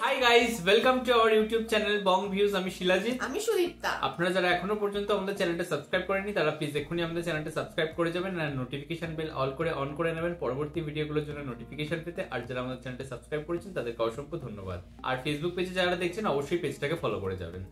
Hi guys, welcome to our YouTube channel Bong views. আমি শিলাজিৎ, আমি সুদীপ্তা। আপনারা যারা এখনো পর্যন্ত আমাদের চ্যানেলটা সাবস্ক্রাইব করেননি তারা প্লিজ এক্ষুনি আমাদের চ্যানেলটা সাবস্ক্রাইব করে যাবেন আর নোটিফিকেশন বেল অন করে নেবেন পরবর্তী ভিডিওগুলোর জন্য নোটিফিকেশন পেতে। আর যারা আমাদের চ্যানেলটা সাবস্ক্রাইব করেছেন তাদেরকে অসংখ্য ধন্যবাদ। আর ফেসবুক পেজে যারা দেখছেন অবশ্যই পেজটাকে ফলো করে যাবেন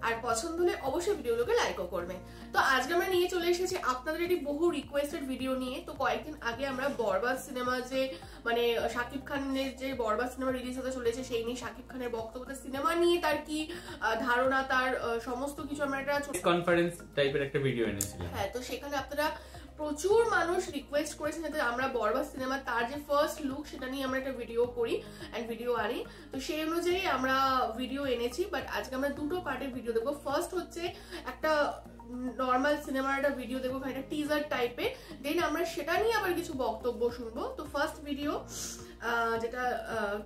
আর পছন্দ হলে অবশ্যই ভিডিওগুলোকে লাইকও করবেন। তো আজকে আমরা নিয়ে চলে এসেছি আপনাদের একটি বহু রিকোয়েস্টেড ভিডিও নিয়ে। তো কয়েকদিন আগে আমরা বরবাদ সিনেমা যে মানে শাকিব খানের যে বরবাদ সিনেমা রিলিজ হতে চলেছে সেই নিয়ে শাকিব খানের বক্তব্য, সিনেমা নিয়ে তার কি ধারণা, তার সমস্ত কিছু আমরা একটা কনফারেন্স টাইপের একটা ভিডিও এনেছিলাম। হ্যাঁ, তো সেখানে আপনারা প্রচুর মানুষ রিকোয়েস্ট করেছেন যাতে আমরা বরবাদ সিনেমা তার যে ফার্স্ট লুক সেটা নিয়ে আমরা একটা ভিডিও করি এন্ড ভিডিও আনি। তো সেই অনুযায়ী আমরা ভিডিও এনেছি, বাট আজকে আমরা দুটো পার্টের ভিডিও দেখবো। ফার্স্ট হচ্ছে একটা নর্মাল সিনেমার একটা ভিডিও দেখবো, একটা টিজার টাইপের, দেন আমরা সেটা নিয়ে আবার কিছু বক্তব্য শুনবো। তো ফার্স্ট ভিডিও যেটা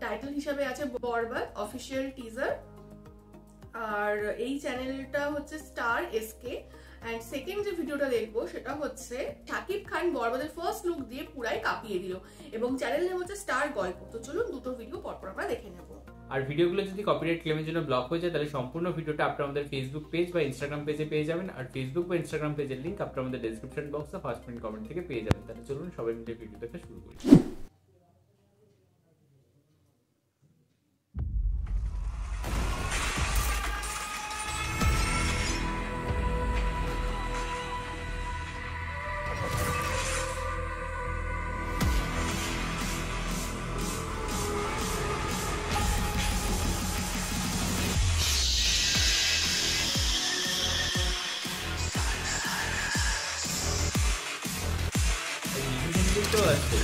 টাইটেল হিসাবে আছে বরবাদ অফিসিয়াল টিজার, আর এই চ্যানেলটা হচ্ছে স্টার এসকে। এন্ড সেকেন্ড যে ভিডিওটা দেখবো সেটা হচ্ছে শাকিব খান বরবাদের ফার্স্ট লুক দিয়ে পুরাই কাঁপিয়ে দিল, এবং চ্যানেল নেম হচ্ছে স্টার গল্প। তো চলুন দুটো ভিডিও পরপর আমরা দেখে নেব। আর ভিডিওগুলো যদি কপিরাইট ক্লেমের জন্য ব্লক হয়ে যায় তাহলে সম্পূর্ণ ভিডিওটা আপনারা আমাদের ফেসবুক পেজ বা ইনস্টাগ্রাম পেজে পেয়ে যাবেন। আর ফেসবুক বা ইনস্টাগ্রাম পেজের লিংক আপনারা আমাদের ডেসক্রিপশন বক্সে ফার্স্ট পিন কমেন্ট থেকে পেয়ে যাবেন। তাহলে চলুন সবাই মিলে ভিডিও দেখা শুরু করি। তো আছে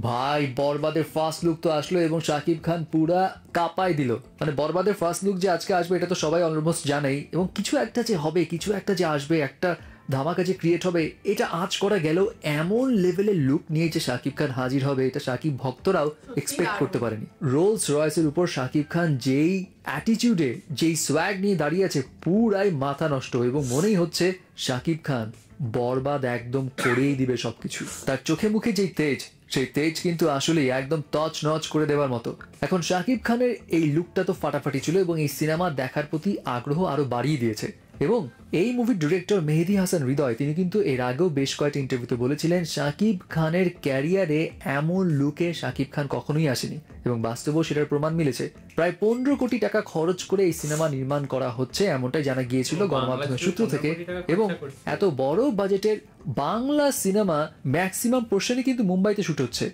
ভাই বরবাদের ফার্স্ট লুক তো আসলো এবং শাকিব খান পুরা কাঁপাই দিল। মানে বরবাদের ফার্স্ট লুক যে আজকে আসবে এটা তো সবাই অলমোস্ট জানেই, এবং কিছু একটা যে হবে, কিছু একটা যে আসবে, একটা ধামাকা যে ক্রিয়েট হবে, এটা আজ করা গেল। এমন লেভেলের লুক নিয়ে যে শাকিব খান হাজির হবে এটা শাকিব ভক্তরাও এক্সপেক্ট করতে পারেনি। রোলস রয়েসের উপর শাকিব খান যেই অ্যাটিটিউডে, যেই সোয়াগ নিয়ে দাঁড়িয়ে আছে, পুরাই মাথা নষ্ট, এবং মনেই হচ্ছে শাকিব খান বরবাদ একদম করেই দিবে সবকিছু। তার চোখে মুখে যেই তেজ, সেই তেজ কিন্তু আসলেই একদম তছ নচ করে দেওয়ার মতো। এখন শাকিব খানের এই লুকটা তো ফাটাফাটি ছিল এবং এই সিনেমা দেখার প্রতি আগ্রহ আরো বাড়িয়ে দিয়েছে। এবং এই মুভির ডিরেক্টর মেহেদী হাসান হৃদয় তিনি কিন্তু এর আগেও বেশ কয়েকটা ইন্টারভিউতে বলেছিলেন শাকিব খানের ক্যারিয়ারে এমন লুকে শাকিব খান কখনোই আসেনি, এবং বাস্তবেও সেটার প্রমাণ মিলেছে। প্রায় 15 কোটি টাকা খরচ করে এই সিনেমা নির্মাণ করা হচ্ছে এমনটাই জানা গিয়েছিল গণমাধ্যমের সূত্র থেকে। এবং এত বড় বাজেটের বাংলা সিনেমা ম্যাক্সিমাম পোর্শনই কিন্তু মুম্বাইতে শুট হচ্ছে,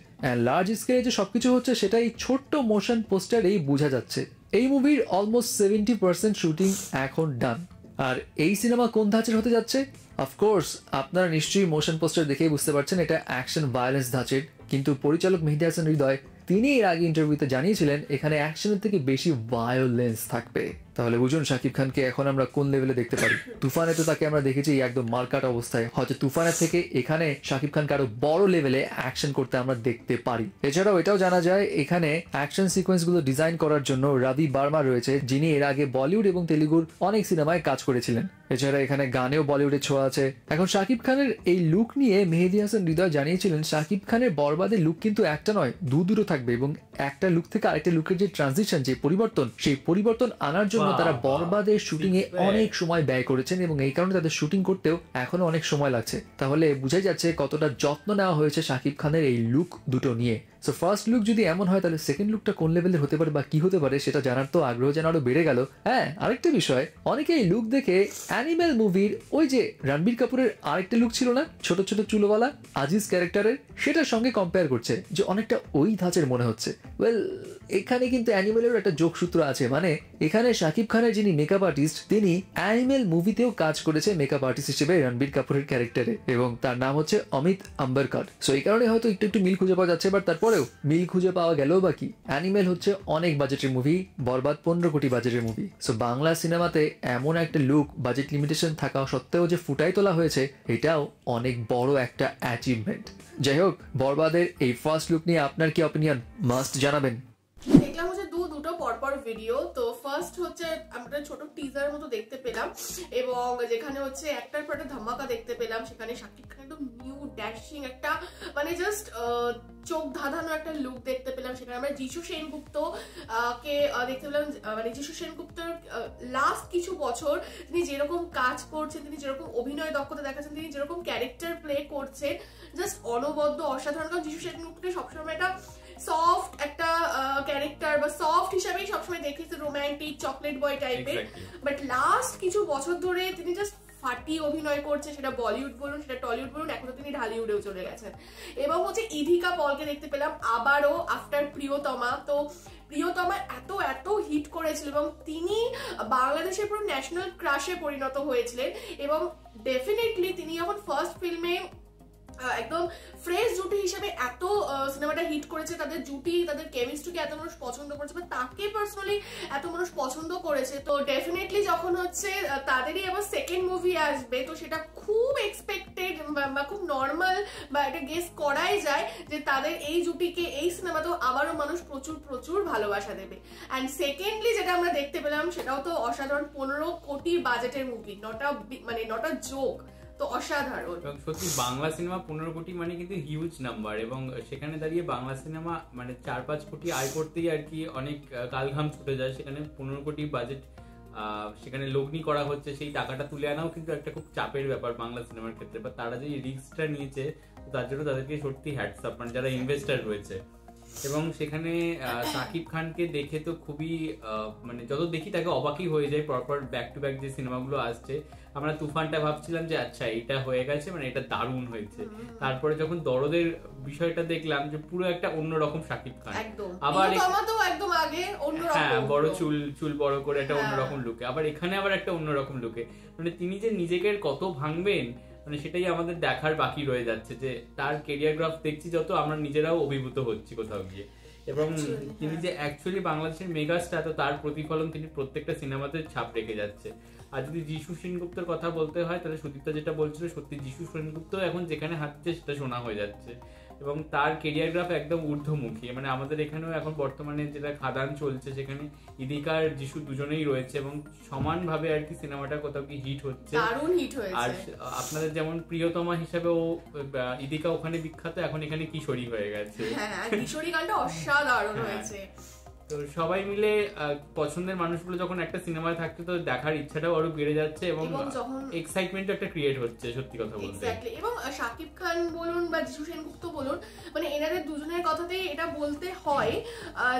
লার্জ স্কেলে যে সবকিছু হচ্ছে সেটাই ছোট্ট মোশন পোস্টারেই বোঝা যাচ্ছে। এই মুভির অলমোস্ট 70% শুটিং এখন ডান। আর এই সিনেমা কোন ধাঁচের হতে যাচ্ছে? অফকোর্স আপনারা নিশ্চয়ই মোশন পোস্টার দেখেই বুঝতে পারছেন এটা অ্যাকশন ভায়োলেন্স ধাঁচের, কিন্তু পরিচালক মেহেদী হাসান হৃদয় তিনি এর আগে ইন্টারভিউতে জানিয়েছিলেন এখানে অ্যাকশনের থেকে বেশি ভায়োলেন্স থাকবে। তাহলে বুঝুন শাকিব খানকে এখন আমরা কোন লেভেলে দেখতে পারি। তুফানে তো তাকে আমরা দেখেছি একদম মার্কাট অবস্থায়, হয়তো তুফানের থেকে এখানে শাকিব খানকে আরো বড় লেভেলে অ্যাকশন করতে আমরা দেখতে পারি। এছাড়াও এটাও জানা যায় এখানে অ্যাকশন সিকোয়েন্স গুলো ডিজাইন করার জন্য রবি বার্মা রয়েছে, যিনি এর আগে বলিউড এবং তেলুগুর অনেক সিনেমায় কাজ করেছিলেন। এছাড়া এখানে গানেও বলিউডের ছোঁয়া আছে। এখন শাকিব খানের এই লুক নিয়ে মেহেদী হাসান হৃদয় জানিয়েছিলেন শাকিব খানের বরবাদের লুক কিন্তু একটা নয়, দুটো থাকবে, এবং একটা লুক থেকে আরেকটা লুকের যে ট্রানজিশন, যে পরিবর্তন, সেই পরিবর্তন আনার জন্য তারা বরবাদের শুটিং এ অনেক সময় ব্যয় করেছেন, এবং এই কারণে তাদের শুটিং করতেও এখনো অনেক সময় লাগছে। তাহলে বোঝাই যাচ্ছে কতটা যত্ন নেওয়া হয়েছে শাকিব খানের এই লুক দুটো নিয়ে। সো ফার্স্ট লুক যদি এমন হয় তাহলে সেকেন্ড লুকটা কোন লেভেলের হতে পারে বা কি হতে পারে সেটা জানার তো আগ্রহ যেন আরো বেড়ে গেল। হ্যাঁ, আরেকটা বিষয়, অনেকে এই লুক দেখে অ্যানিমেল মুভির ওই যে রণবীর কাপুরের আরেকটা লুক ছিল না, ছোট ছোট চুলওয়ালা আজিজ ক্যারেক্টারের, সেটার সঙ্গে কম্পেয়ার করছে যে অনেকটা ওই ধাঁচের মনে হচ্ছে। ওয়েল এখানে কিন্তু অ্যানিমেলের একটা যোগসূত্র আছে, মানে এখানে শাকিব খানের যিনি মেকআপ আর্টিস্ট তিনি অ্যানিমেল মুভিতেও কাজ করেছে মেকআপ আর্টিস্ট হিসেবে রণবীর কাপুরের ক্যারেক্টারে, এবং তার নাম হচ্ছে অমিত আম্বরকর। সো এই কারণে হয়তো একটু মিল খুঁজে পাওয়া যাচ্ছে, বাট তারপরেও মিল খুঁজে পাওয়া গেলেও বাকি অ্যানিমেল হচ্ছে অনেক বাজেটের মুভি, বরবাদ 15 কোটি বাজেটের মুভি। সো বাংলা সিনেমাতে এমন একটা লুক বাজেট লিমিটেশন থাকা সত্ত্বেও যে ফুটাই তোলা হয়েছে এটাও অনেক বড় একটা অ্যাচিভমেন্ট। যাই হোক, বরবাদের এই ফার্স্ট লুক নিয়ে আপনার কি অপিনিয়ন মাস্ট জানাবেন। দেখলাম হচ্ছে দুটো পরপর ভিডিও। তো ফার্স্ট হচ্ছে আমরা ছোট টিজার মতো দেখতে পেলাম, এবং যেখানে হচ্ছে একটার পর একটা ধামাকা দেখতে পেলাম। সেখানে শাকিব খান একদম নিউ ড্যাশিং একটা মানে জাস্ট চোখ ধাঁধানো একটা লুক দেখতে পেলাম। সেখানে আমরা যিশু সেনগুপ্ত কে দেখতে পেলাম। মানে যিশু সেনগুপ্তর লাস্ট কিছু বছর তিনি যেরকম কাজ করছেন, তিনি যেরকম অভিনয় দক্ষতা দেখাচ্ছেন, তিনি যেরকম ক্যারেক্টার প্লে করছেন, জাস্ট অনবদ্য অসাধারণ। কারণ যিশু সেনগুপ্তকে সবসময় একটা সফট একটা ক্যারেক্টার বা সফট হিসাবেই সবসময় দেখেছে, রোম্যান্টিক চকলেট বয় টাইপের। বাট লাস্ট কিছু বছর ধরে তিনি জাস্ট ফাটিয়ে অভিনয় করছে, সেটা বলিউড বলুন সেটা টলিউড বলুন, এখন তো তিনি ঢালিউডেও চলে গেছেন। এবং হচ্ছে ইধিকা পলকে দেখতে পেলাম আবারও আফটার প্রিয়তমা। তো প্রিয়তমা এত হিট করেছিল এবং তিনি বাংলাদেশের পুরো ন্যাশনাল ক্রাশে পরিণত হয়েছিলেন। এবং ডেফিনেটলি তিনি যখন ফার্স্ট ফিল্মে একদম ফ্রেশ জুটি হিসেবে এত সিনেমাটা হিট করেছে, তাদের জুটি তাদের কেমিস্ট্রিকে এত মানুষ পছন্দ করেছে, বা তাকে পার্সোনালি এত মানুষ পছন্দ করেছে। তো ডেফিনেটলি যখন হচ্ছে তাদেরই আবার সেকেন্ড মুভি আসবে, তো সেটা খুব এক্সপেক্টেড বা খুব নর্মাল বা এটা গেস করাই যায় যে তাদের এই জুটিকে এই সিনেমাতেও আবারও মানুষ প্রচুর ভালোবাসা দেবে। অ্যান্ড সেকেন্ডলি যেটা আমরা দেখতে পেলাম সেটাও তো অসাধারণ, 15 কোটি বাজেটের মুভি, নটা জোক, তো অসাধারণ। এবং সত্যি বাংলা সিনেমা 15 কোটি মানে কিন্তু হিউজ নাম্বার, এবং সেখানে দাঁড়িয়ে বাংলা সিনেমা মানে 4-5 কোটি আয় করতেই আর কি অনেক কালঘাম ছুটে যায়। সেখানে 15 কোটি বাজেট সেখানে লগ্নি করা হচ্ছে, সেই টাকাটা তুলে আনাও কিন্তু একটা খুব চাপের ব্যাপার বাংলা সিনেমার ক্ষেত্রে। বা তারা যে রিস্কটা নিয়েছে তার জন্য তাদেরকে সত্যি হ্যাটস আপ, মানে যারা ইনভেস্টার রয়েছে। এবং সেখানে শাকিব খানকে দেখে তো খুবই মানে যত দেখি তাকে অবাকই হয়ে যায়। পরপর ব্যাক টু ব্যাক যে সিনেমাগুলো আসছে, আমরা তুফানটা ভাবছিলাম যে আচ্ছা এটা হয়ে গেছে, মানে এটা দারুণ হয়েছে। তারপরে যখন দরদের বিষয়টা দেখলাম যে পুরো একটা অন্যরকম শাকিব খান, আবার একদম আগে অন্যরকম, হ্যাঁ বড় চুল বড় করে একটা অন্যরকম লুকে, আবার এখানে আবার একটা অন্যরকম লুকে। মানে তিনি যে নিজেকে কত ভাঙবেন মানে সেটাই আমাদের দেখার বাকি রয়ে যাচ্ছে। যে তার কেরিয়ার গ্রাফ দেখছি যত, আমরা নিজেরাও অভিভূত হচ্ছি কোথাও গিয়ে। এবং তিনি যে অ্যাকচুয়ালি বাংলাদেশের মেগাস্টার, তো তার প্রতিফলন তিনি প্রত্যেকটা সিনেমাতে ছাপ রেখে যাচ্ছে। আর যদি যিশু সেনগুপ্তের কথা বলতে হয় তাহলে সুদীপ্তা যেটা বলছিল, সত্যি যিশু সেনগুপ্ত এখন যেখানে হাঁটছে সেটা শোনা হয়ে যাচ্ছে, এবং তার কেরিয়ার গ্রাফ একদম ঊর্ধ্বমুখী। মানে আমাদের এখানেও এখন বর্তমানে যেটা খাদান চলছে সেখানে ইদিকা আর যিশু দুজনেই রয়েছে, এবং সমানভাবে আর কি সিনেমাটা কোথাও কি হিট হচ্ছে। আর আপনাদের যেমন প্রিয়তমা হিসাবেও ইদিকা ওখানে বিখ্যাত, এখন এখানে কিশোরী হয়ে গেছে। হ্যাঁ, কিশোরী গানটা অসাধারণ হয়েছে। তো সবাই মিলে পছন্দের মানুষগুলো যখন একটা সিনেমায় থাকছে তো দেখার ইচ্ছাটাও আরো বেড়ে যাচ্ছে, এবং এক্সাইটমেন্ট একটা ক্রিয়েট হচ্ছে সত্যি কথা বলতে। এবং শাকিব খান বলুন বা যিশু সেনগুপ্ত বলুন, মানে এনাদের দুজনের কথাতেই এটা বলতে হয়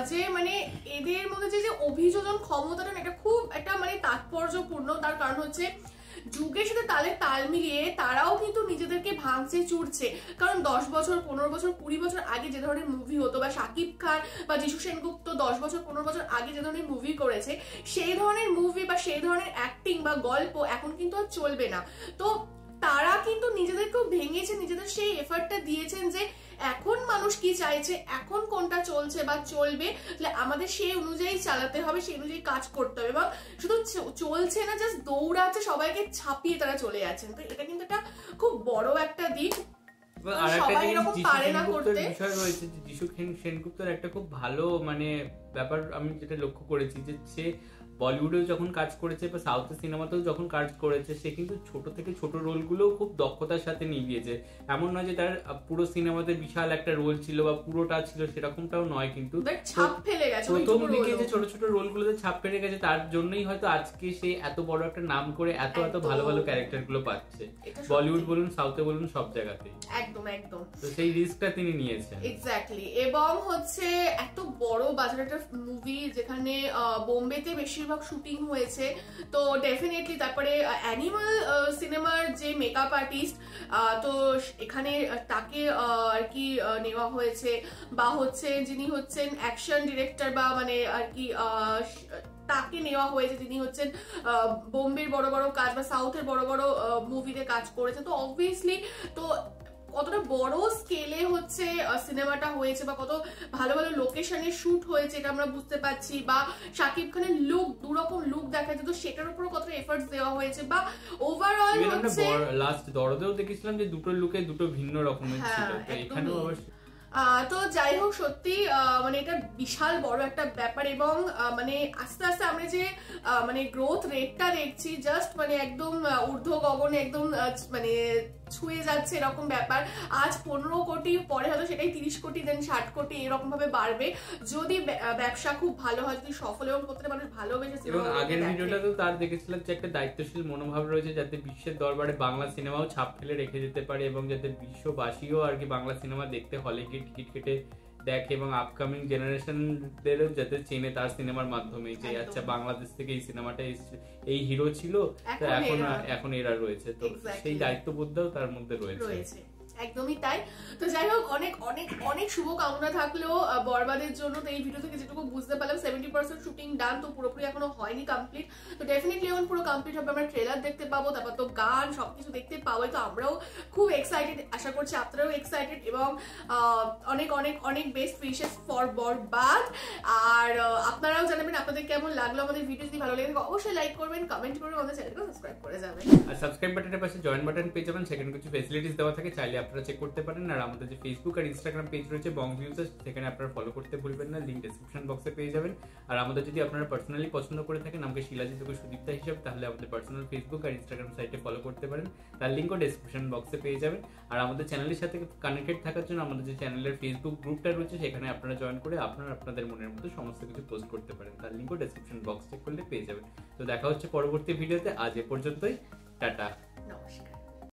যে মানে এদের মধ্যে যে অভিযোজন ক্ষমতাটা এটা খুব একটা মানে তাৎপর্যপূর্ণ। তার কারণ হচ্ছে যুগের সাথে তাল মিলিয়ে তারাও কিন্তু নিজেদেরকে ভাঙছে চুরছে। কারণ 10 বছর 15 বছর 20 বছর আগে যে ধরনের মুভি হতো, বা শাকিব খান বা যিশু সেনগুপ্ত 10 বছর 15 বছর আগে যে ধরনের মুভি করেছে, সেই ধরনের মুভি বা সেই ধরনের অ্যাক্টিং বা গল্প এখন কিন্তু আর চলবে না। তো তারা কিন্তু নিজেদেরকেও ভেঙেছে, নিজেদের সেই এফর্টটা দিয়েছেন যে এখন মানুষ কি চাইছে, এখন কোনটা চলছে বা চলবে, আমাদের সেই অনুযায়ী চালাতে হবে, সেই অনুযায়ী কাজ করতে হবে। এবং শুধু চলছে না, জাস্ট দৌড়াচ্ছে, সবাইকে ছাপিয়ে তারা চলে যাচ্ছেন। তো এটা কিন্তু একটা খুব বড় একটা দিক। যিশু সেনগুপ্তের একটা খুব ভালো মানে ব্যাপার আমি যেটা লক্ষ্য করেছি, যে সে বলিউডেও যখন কাজ করেছে বা সাউথের সিনেমাতেও যখন কাজ করেছে, সে কিন্তু ছোট থেকে ছোট রোলগুলোও খুব দক্ষতার সাথে নিভিয়েছে। এমন নয় যে তার পুরো সিনেমাতে বিশাল একটা রোল ছিল বা পুরোটা ছিল, সেরকমটাও নয়। কিন্তু প্রথম দিকে যে ছোট ছোট রোলগুলোতে ছাপ ফেলে গেছে, তার জন্যই হয়তো আজকে সে এত বড় একটা নাম করে এত ভালো ভালো ক্যারেক্টার গুলো পাচ্ছে, বলিউড বলুন সাউথে বলুন সব জায়গাতেই। একদম তো সেই রিস্কটা তিনি নিয়েছেন। এক্স্যাক্টলি। এবং হচ্ছে এত বড় বাজার একটা মুভি, যেখানে বোম্বেতে বেশি বেশিরভাগ শুটিং হয়েছে। তো ডেফিনেটলি তারপরে অ্যানিমাল সিনেমার যে মেকআপ আর্টিস্ট, তো এখানে তাকে আর কি নেওয়া হয়েছে, বা হচ্ছে যিনি হচ্ছেন অ্যাকশন ডিরেক্টর বা মানে আর কি তাকে নেওয়া হয়েছে, যিনি হচ্ছেন বোম্বের বড় বড় কাজ বা সাউথের বড় বড় মুভিতে কাজ করেছে। তো অবভিয়াসলি তো কতটা বড় স্কেলে হচ্ছে সিনেমাটা হয়েছে বা কত ভালো ভালো লোকেশনে শুট হয়েছে এটা আমরা বুঝতে পারছি, বা শাকিব খানের লুক, দুরকম লুক দেখা যায়, তো সেটার উপর কতটা এফর্টস দেওয়া হয়েছে, বা ওভারঅল হচ্ছে লাস্ট দরদেও দেখেছিলাম যে দুটো লুকে দুটো ভিন্ন রকমের ছিল, তো এখানেও আবার তো যাই হোক সত্যি মানে এটা বিশাল বড় একটা ব্যাপার, এবং মানে আস্তে আস্তে আমরা যে মানে গ্রোথ রেটটা দেখছি জাস্ট মানে একদম ঊর্ধ্ব গগনে একদম মানে ছুঁয়ে যাচ্ছে এরকম ব্যাপার। আজ 15 কোটি, পরে হয়তো সেটাই 30 কোটি, দেন 60 কোটি এরকম ভাবে বাড়বে যদি ব্যবসা খুব ভালো হয়, যদি সফল এবং প্রত্যেকটা মানুষ ভালোবেসে। এবং আগের ভিডিওটা তো তার দেখেছিলাম যে একটা দায়িত্বশীল মনোভাব রয়েছে যাতে বিশ্বের দরবারে বাংলা সিনেমাও ছাপ ফেলে রেখে যেতে পারে, এবং যাতে বিশ্ববাসীও আর কি বাংলা সিনেমা দেখতে হলে গিয়ে টিকিট কেটে দেখে, এবং আপকামিং জেনারেশনদেরও যাতে চেনে তার সিনেমার মাধ্যমে যে আচ্ছা বাংলাদেশ থেকে এই সিনেমাটা এই হিরো ছিল, তো এখন এরা রয়েছে, তো সেই দায়িত্ববোধটাও তার মধ্যে রয়েছে। একদমই তাই। তো যাই হোক অনেক অনেক অনেক শুভকামনা থাকলেও বরবাদের জন্য। তো এই ভিডিও থেকে যেটুকু বুঝতে পারলাম 70% শুটিং ডান, তো পুরোপুরি এখনো হয়নি কমপ্লিট। তো ডেফিনেটলি যখন পুরো কমপ্লিট হবে আমরা ট্রেলার দেখতে পাবো, তারপর তো গান সবকিছু দেখতে পাবো। তো আমরাও খুব এক্সাইটেড, আশা করছি আপনারাও এক্সাইটেড, এবং অনেক অনেক অনেক বেস্ট উইশেস ফর বরবাদ। আর আপনারাও জানাবেন আপনাদের কেমন লাগলো আমাদের ভিডিও। যদি ভালো লাগে অবশ্যই লাইক করবেন, কমেন্ট করবেন, আমাদের চ্যানেলকে সাবস্ক্রাইব করে যাবেন। আর সাবস্ক্রাইব বাটনের পাশে জয়েন বাটন পেয়ে যাবেন, সেখানে কিছু ফ্যাসিলিটিস দেওয়া থাকে, চাইলে আপনারা চেক করতে পারেন। আর আমাদের যে ফেসবুক আর ইনস্টাগ্রাম পেজ রয়েছে বং ভিউজ, সেখানে আপনারা ফলো করতে ভুলবেন না, লিংক ডেসক্রিপশন বক্সে পেয়ে যাবেন। আর আমাদের যদি আপনারা পার্সোনালি পছন্দ করে থাকেন আমাকে শিলাজিৎ ও সুদীপ্তা হিসাবে, তাহলে আমাদের পার্সোনাল ফেসবুক আর ইনস্টাগ্রাম সাইটে ফলো করতে পারেন, তার লিংকও ডেসক্রিপশন বক্সে পেয়ে যাবেন। আর আমাদের চ্যানেলের সাথে কানেক্টেড থাকার জন্য আমাদের যে চ্যানেলের ফেসবুক গ্রুপটা রয়েছে সেখানে আপনারা জয়েন করে আপনাদের মনের মতো সমস্ত কিছু পোস্ট করতে পারেন, তার লিংকও ডেসক্রিপশন বক্স চেক করলে পেয়ে যাবেন। তো দেখা হচ্ছে পরবর্তী ভিডিওতে, আজ এ পর্যন্তই, টাটা।